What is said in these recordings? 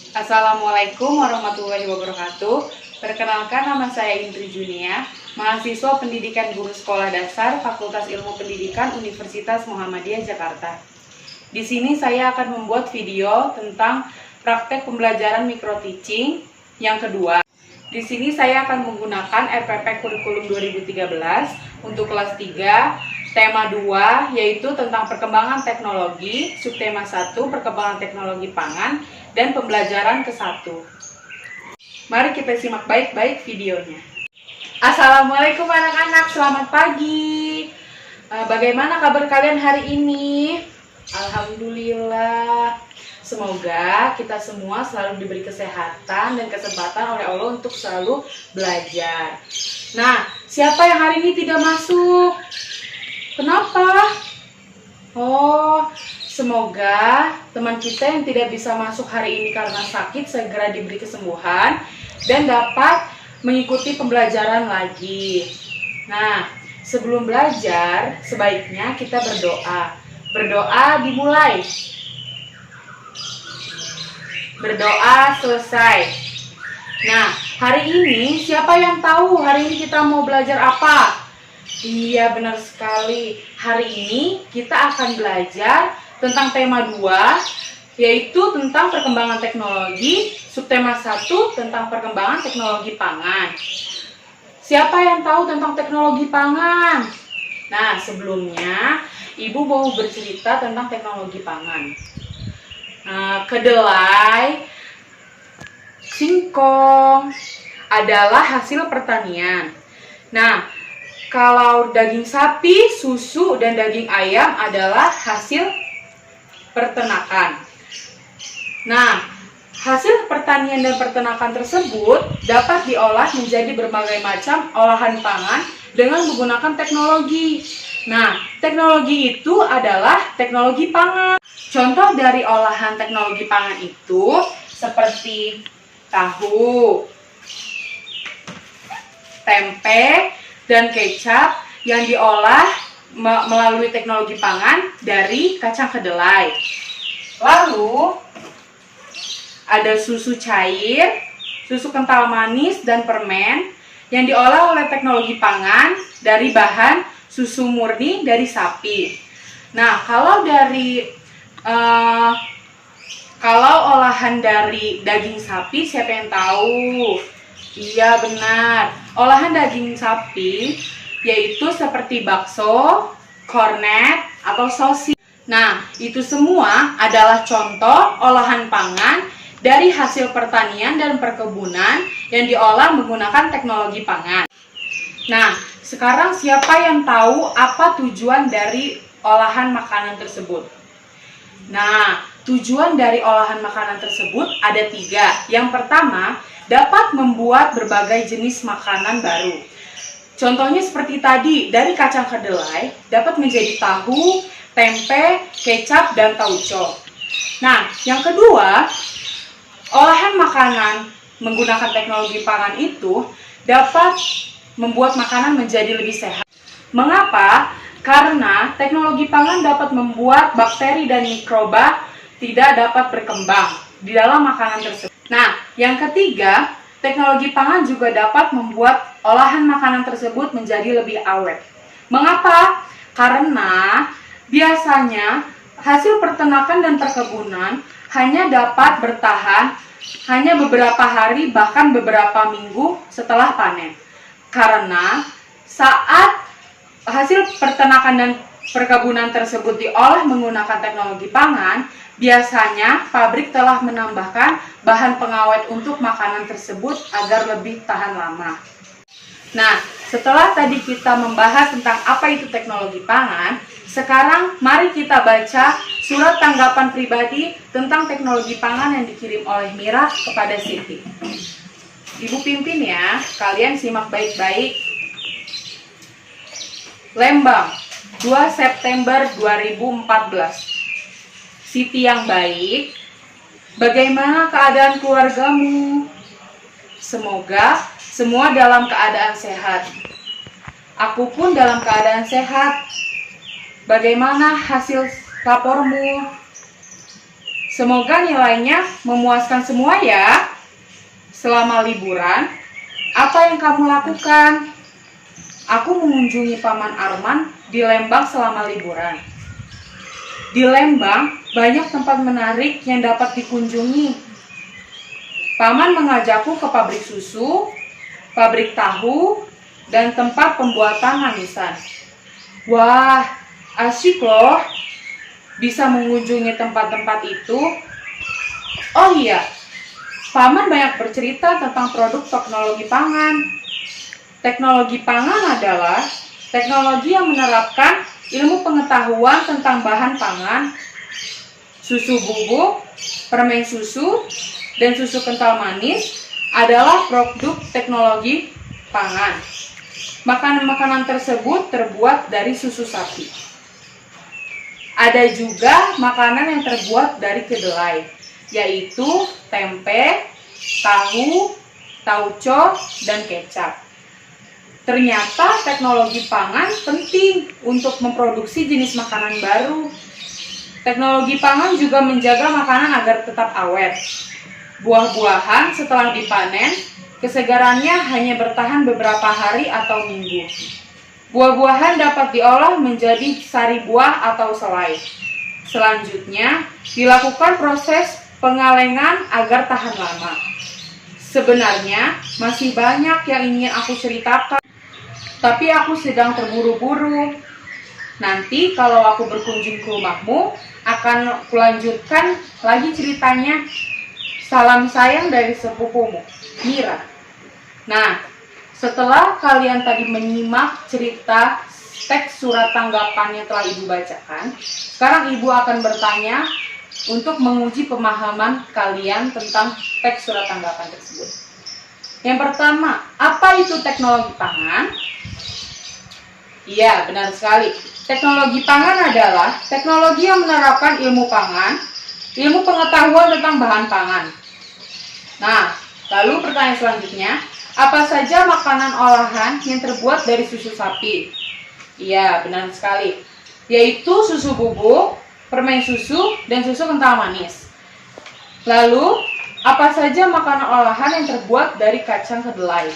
Assalamualaikum warahmatullahi wabarakatuh. Perkenalkan, nama saya Indri Junia, mahasiswa pendidikan guru sekolah dasar Fakultas Ilmu Pendidikan Universitas Muhammadiyah Jakarta. Di sini saya akan membuat video tentang praktek pembelajaran micro teaching yang kedua. Di sini saya akan menggunakan RPP Kurikulum 2013 untuk kelas 3, tema 2 yaitu tentang perkembangan teknologi, subtema 1 perkembangan teknologi pangan, dan pembelajaran ke-1. Mari kita simak baik-baik videonya. Assalamualaikum anak-anak, selamat pagi. Bagaimana kabar kalian hari ini? Alhamdulillah. Semoga kita semua selalu diberi kesehatan dan kesempatan oleh Allah untuk selalu belajar. Nah, siapa yang hari ini tidak masuk? Kenapa? Semoga teman kita yang tidak bisa masuk hari ini karena sakit segera diberi kesembuhan dan dapat mengikuti pembelajaran lagi. Nah, sebelum belajar, sebaiknya kita berdoa. Berdoa dimulai. Berdoa selesai. Nah, hari ini siapa yang tahu hari ini kita mau belajar apa? Iya, benar sekali. Hari ini kita akan belajar tentang tema 2, yaitu tentang perkembangan teknologi, subtema 1 tentang perkembangan teknologi pangan. Siapa yang tahu tentang teknologi pangan? Nah, sebelumnya Ibu mau bercerita tentang teknologi pangan. Kedelai, singkong adalah hasil pertanian. Nah, kalau daging sapi, susu, dan daging ayam adalah hasil peternakan. Nah, hasil pertanian dan peternakan tersebut dapat diolah menjadi berbagai macam olahan pangan dengan menggunakan teknologi. Nah, teknologi itu adalah teknologi pangan. Contoh dari olahan teknologi pangan itu seperti tahu, tempe, dan kecap yang diolah melalui teknologi pangan dari kacang kedelai. Lalu ada susu cair, susu kental manis, dan permen yang diolah oleh teknologi pangan dari bahan susu murni dari sapi. Nah, kalau olahan dari daging sapi, siapa yang tahu? Iya, benar. Olahan daging sapi yaitu seperti bakso, kornet, atau sosis. Nah, itu semua adalah contoh olahan pangan dari hasil pertanian dan perkebunan yang diolah menggunakan teknologi pangan. Nah, sekarang siapa yang tahu apa tujuan dari olahan makanan tersebut? Nah, tujuan dari olahan makanan tersebut ada 3. Yang pertama, dapat membuat berbagai jenis makanan baru. Contohnya seperti tadi, dari kacang kedelai dapat menjadi tahu, tempe, kecap, dan tauco. Nah, yang kedua, olahan makanan menggunakan teknologi pangan itu dapat membuat makanan menjadi lebih sehat. Mengapa? Karena teknologi pangan dapat membuat bakteri dan mikroba tidak dapat berkembang di dalam makanan tersebut. Nah, yang ketiga, teknologi pangan juga dapat membuat olahan makanan tersebut menjadi lebih awet. Mengapa? Karena biasanya hasil peternakan dan perkebunan hanya dapat bertahan hanya beberapa hari bahkan beberapa minggu setelah panen. Karena saat hasil peternakan dan perkebunan tersebut diolah menggunakan teknologi pangan, biasanya pabrik telah menambahkan bahan pengawet untuk makanan tersebut agar lebih tahan lama. Nah, setelah tadi kita membahas tentang apa itu teknologi pangan, sekarang mari kita baca surat tanggapan pribadi tentang teknologi pangan yang dikirim oleh Mira kepada Siti. Ibu pimpin ya, kalian simak baik-baik. Lembang, 2 September 2014. Siti yang baik, bagaimana keadaan keluargamu? Semoga semua dalam keadaan sehat. Aku pun dalam keadaan sehat. Bagaimana hasil rapormu? Semoga nilainya memuaskan semua ya. Selama liburan, apa yang kamu lakukan? Aku mengunjungi Paman Arman di Lembang selama liburan. Di Lembang, banyak tempat menarik yang dapat dikunjungi. Paman mengajakku ke pabrik susu, pabrik tahu, dan tempat pembuatan manisan. Wah, asyik loh bisa mengunjungi tempat-tempat itu. Oh iya, Paman banyak bercerita tentang produk teknologi pangan. Teknologi pangan adalah teknologi yang menerapkan ilmu pengetahuan tentang bahan pangan, susu bubuk, permen susu, dan susu kental manis adalah produk teknologi pangan. Makanan-makanan tersebut terbuat dari susu sapi. Ada juga makanan yang terbuat dari kedelai, yaitu tempe, tahu, tauco, dan kecap. Ternyata teknologi pangan penting untuk memproduksi jenis makanan baru. Teknologi pangan juga menjaga makanan agar tetap awet. Buah-buahan setelah dipanen, kesegarannya hanya bertahan beberapa hari atau minggu. Buah-buahan dapat diolah menjadi sari buah atau selai. Selanjutnya, dilakukan proses pengalengan agar tahan lama. Sebenarnya, masih banyak yang ingin aku ceritakan, tapi aku sedang terburu-buru. Nanti kalau aku berkunjung ke rumahmu, akan kulanjutkan lagi ceritanya. Salam sayang dari sepupumu, Mira. Nah, setelah kalian tadi menyimak cerita teks surat tanggapan yang telah Ibu bacakan, sekarang Ibu akan bertanya untuk menguji pemahaman kalian tentang teks surat tanggapan tersebut. Yang pertama, apa itu teknologi pangan? Iya, benar sekali. Teknologi pangan adalah teknologi yang menerapkan ilmu pangan, ilmu pengetahuan tentang bahan pangan. Nah, lalu pertanyaan selanjutnya, apa saja makanan olahan yang terbuat dari susu sapi? Iya, benar sekali. Yaitu susu bubuk, permen susu, dan susu kental manis. Lalu, apa saja makanan olahan yang terbuat dari kacang kedelai?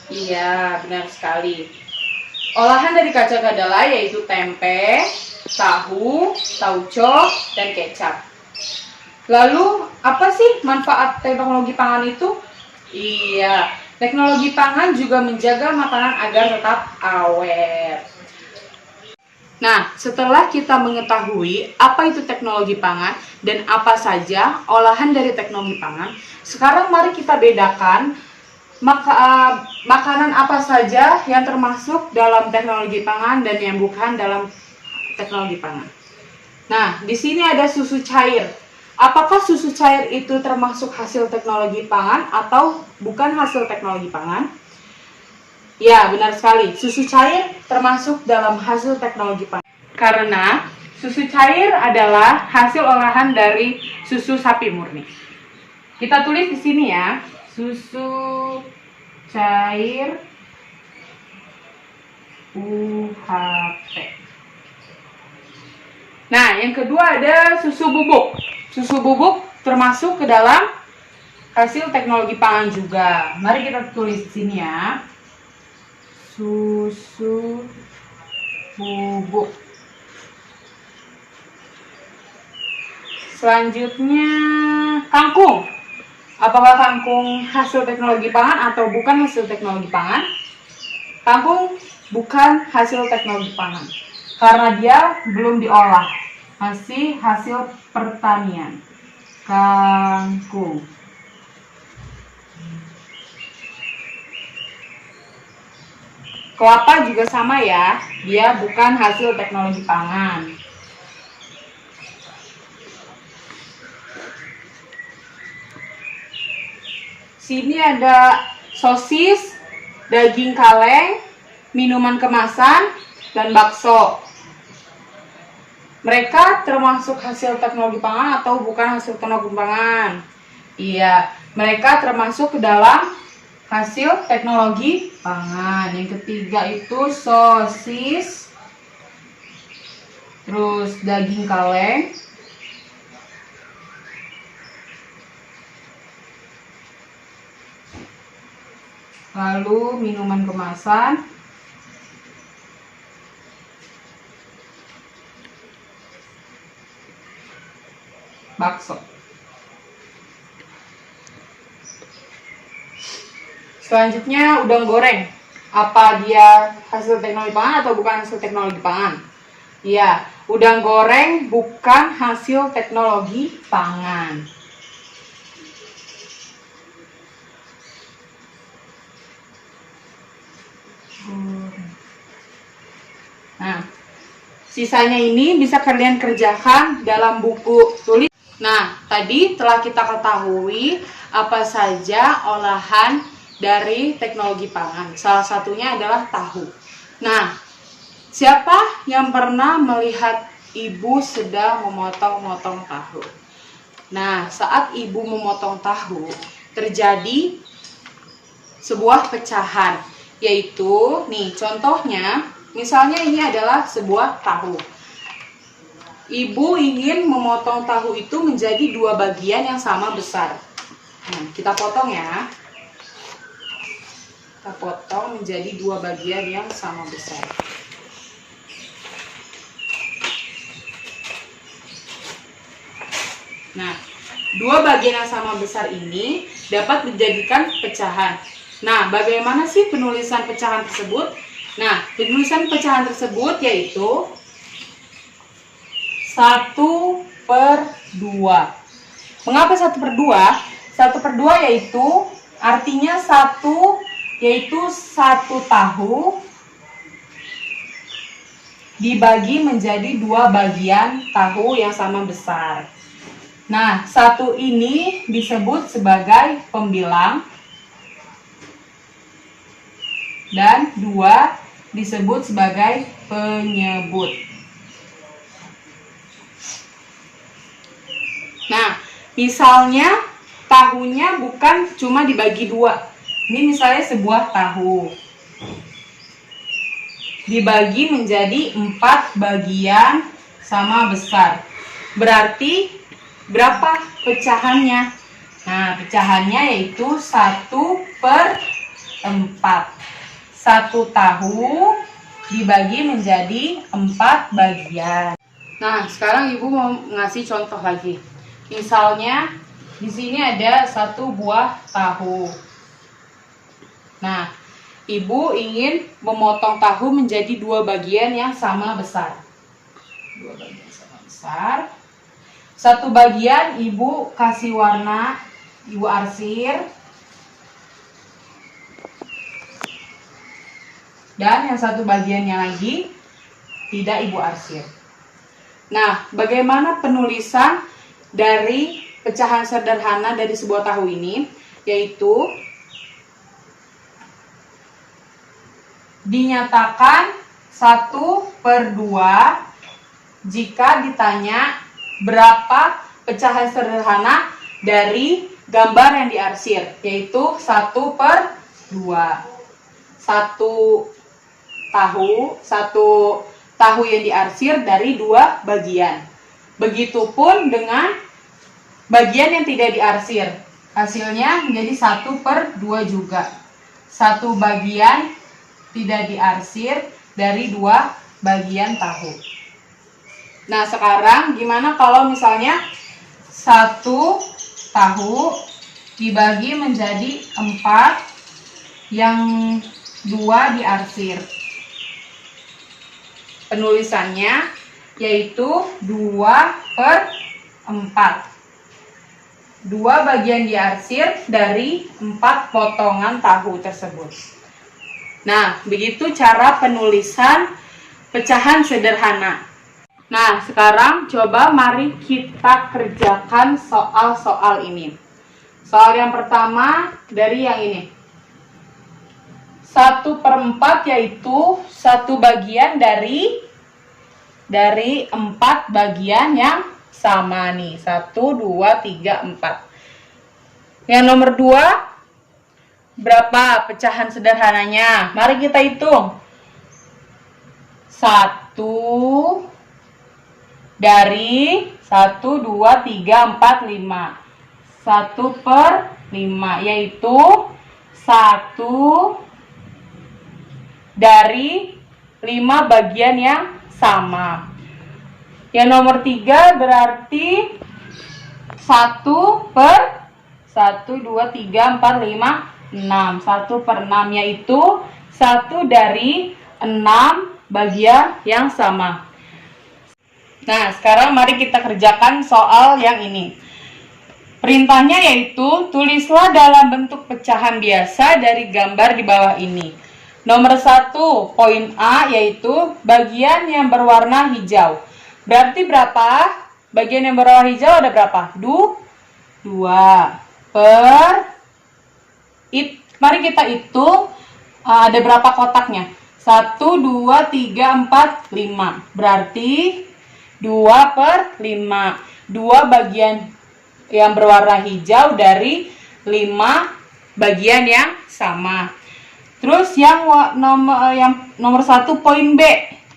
Iya, benar sekali. Olahan dari kacang kedelai yaitu tempe, tahu, tauco, dan kecap. Lalu, apa sih manfaat teknologi pangan itu? Iya, teknologi pangan juga menjaga makanan agar tetap awet. Nah, setelah kita mengetahui apa itu teknologi pangan dan apa saja olahan dari teknologi pangan, sekarang mari kita bedakan makanan apa saja yang termasuk dalam teknologi pangan dan yang bukan dalam teknologi pangan. Nah, di sini ada susu cair. Apakah susu cair itu termasuk hasil teknologi pangan atau bukan hasil teknologi pangan? Ya, benar sekali. Susu cair termasuk dalam hasil teknologi pangan. Karena susu cair adalah hasil olahan dari susu sapi murni. Kita tulis di sini ya. Susu cair UHT. Nah, yang kedua ada susu bubuk. Susu bubuk termasuk ke dalam hasil teknologi pangan juga. Mari kita tulis di sini ya. Susu bubuk. Selanjutnya kangkung. Apakah kangkung hasil teknologi pangan atau bukan hasil teknologi pangan? Kangkung bukan hasil teknologi pangan karena dia belum diolah, masih hasil pertanian. Kangkung. Kelapa juga sama ya, dia bukan hasil teknologi pangan. Sini ada sosis, daging kaleng, minuman kemasan, dan bakso. Mereka termasuk hasil teknologi pangan atau bukan hasil teknologi pangan? Iya, mereka termasuk ke dalam hasil teknologi pangan. Yang ketiga itu sosis, terus daging kaleng, lalu minuman kemasan, bakso. Selanjutnya udang goreng. Apa dia hasil teknologi pangan atau bukan hasil teknologi pangan? Iya, udang goreng bukan hasil teknologi pangan. Nah, sisanya ini bisa kalian kerjakan dalam buku tulis. Nah, tadi telah kita ketahui apa saja olahan dari teknologi pangan. Salah satunya adalah tahu. Nah, siapa yang pernah melihat ibu sedang memotong-motong tahu? Nah, saat ibu memotong tahu, terjadi sebuah pecahan, yaitu nih contohnya, misalnya ini adalah sebuah tahu. Ibu ingin memotong tahu itu menjadi dua bagian yang sama besar. Nah, kita potong ya. Kita potong menjadi dua bagian yang sama besar. Nah, dua bagian yang sama besar ini dapat dijadikan pecahan. Nah, bagaimana sih penulisan pecahan tersebut? Nah, penulisan pecahan tersebut yaitu 1/2. Mengapa 1/2? 1/2 yaitu artinya satu tahu dibagi menjadi dua bagian tahu yang sama besar. Nah, 1 ini disebut sebagai pembilang dan 2 disebut sebagai penyebut. Nah, misalnya tahunya bukan cuma dibagi 2. Ini misalnya sebuah tahu dibagi menjadi 4 bagian sama besar. Berarti berapa pecahannya? Nah, pecahannya yaitu 1/4. 1 tahu dibagi menjadi 4 bagian. Nah, sekarang ibu mau ngasih contoh lagi. Misalnya di sini ada 1 buah tahu. Nah, ibu ingin memotong tahu menjadi 2 bagian yang sama besar. 2 bagian sama besar. 1 bagian ibu kasih warna, ibu arsir. Dan yang 1 bagiannya lagi tidak ibu arsir. Nah, bagaimana penulisan dari pecahan sederhana dari sebuah tahu ini? Yaitu dinyatakan 1/2 jika ditanya berapa pecahan sederhana dari gambar yang diarsir, yaitu 1/2. 1 tahu yang diarsir dari 2 bagian. Begitupun dengan bagian yang tidak diarsir. Hasilnya menjadi 1/2 juga. 1 bagian tidak diarsir dari 2 bagian tahu. Nah, sekarang gimana kalau misalnya 1 tahu dibagi menjadi 4, yang 2 diarsir. Penulisannya yaitu 2/4. 2 bagian diarsir dari 4 potongan tahu tersebut. Nah, begitu cara penulisan pecahan sederhana. Nah, sekarang coba mari kita kerjakan soal-soal ini. Soal yang pertama dari yang ini. 1/4 yaitu 1 bagian dari 4 bagian yang sama nih. 1, 2, 3, 4. Yang nomor 2, berapa pecahan sederhananya? Mari kita hitung. 1 dari 1, 2, 3, 4, 5. 1/5 yaitu 1 dari 5 bagian yang sama. Yang nomor 3 berarti 1 per 1, 2, 3, 4, 5, 6. 1 per 6 yaitu 1 dari 6 bagian yang sama. Nah, sekarang mari kita kerjakan soal yang ini. Perintahnya yaitu tulislah dalam bentuk pecahan biasa dari gambar di bawah ini. Nomor 1, poin A yaitu bagian yang berwarna hijau. Berarti berapa? Bagian yang berwarna hijau ada berapa? 2 per mari kita hitung ada berapa kotaknya. 1, 2, 3, 4, 5. Berarti 2 per 5. 2 bagian yang berwarna hijau dari 5 bagian yang sama. Terus yang nomor 1 poin B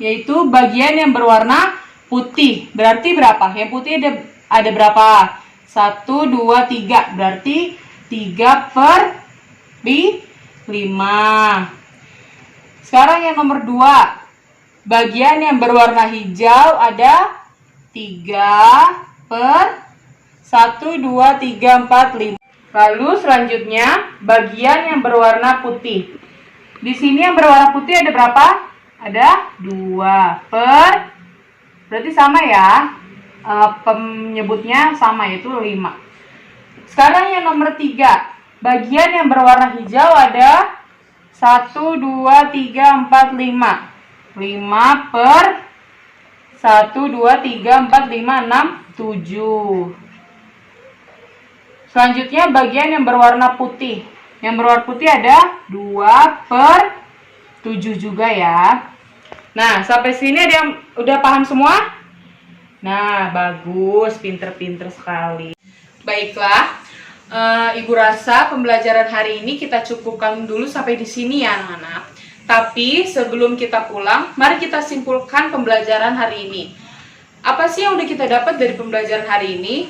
yaitu bagian yang berwarna putih. Berarti berapa? Yang putih ada berapa? 1, 2, 3. Berarti 3 per 5. Sekarang yang nomor 2. Bagian yang berwarna hijau ada 3 per 1, 2, 3, 4, 5. Lalu selanjutnya bagian yang berwarna putih. Di sini yang berwarna putih ada berapa? Ada 2 per, berarti sama ya, penyebutnya sama yaitu 5. Sekarang yang nomor 3. Bagian yang berwarna hijau ada 1, 2, 3, 4, 5. 5 per 1, 2, 3, 4, 5, 6, 7. Selanjutnya bagian yang berwarna putih. Yang berwarna putih ada 2 per 7 juga ya. Nah, sampai sini ada yang udah paham semua? Nah, bagus, pinter-pinter sekali. Baiklah, Ibu rasa pembelajaran hari ini kita cukupkan dulu sampai di sini ya anak-anak. Tapi sebelum kita pulang, mari kita simpulkan pembelajaran hari ini. Apa sih yang udah kita dapat dari pembelajaran hari ini?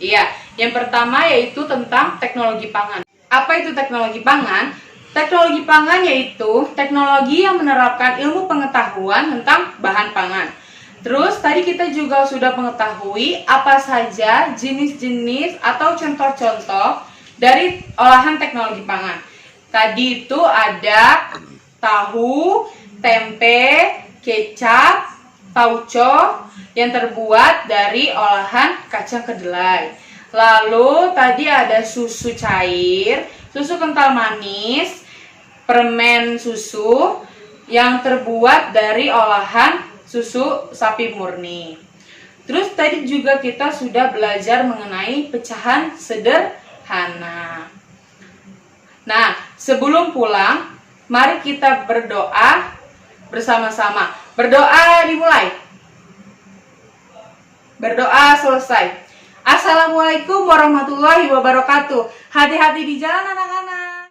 Iya, yang pertama yaitu tentang teknologi pangan. Apa itu teknologi pangan? Teknologi pangan yaitu teknologi yang menerapkan ilmu pengetahuan tentang bahan pangan. Terus tadi kita juga sudah mengetahui apa saja jenis-jenis atau contoh-contoh dari olahan teknologi pangan. Tadi itu ada tahu, tempe, kecap, tauco yang terbuat dari olahan kacang kedelai. Lalu tadi ada susu cair, susu kental manis, permen susu yang terbuat dari olahan susu sapi murni. Terus tadi juga kita sudah belajar mengenai pecahan sederhana. Nah, sebelum pulang, mari kita berdoa bersama-sama. Berdoa dimulai. Berdoa selesai. Assalamualaikum warahmatullahi wabarakatuh. Hati-hati di jalan anak-anak.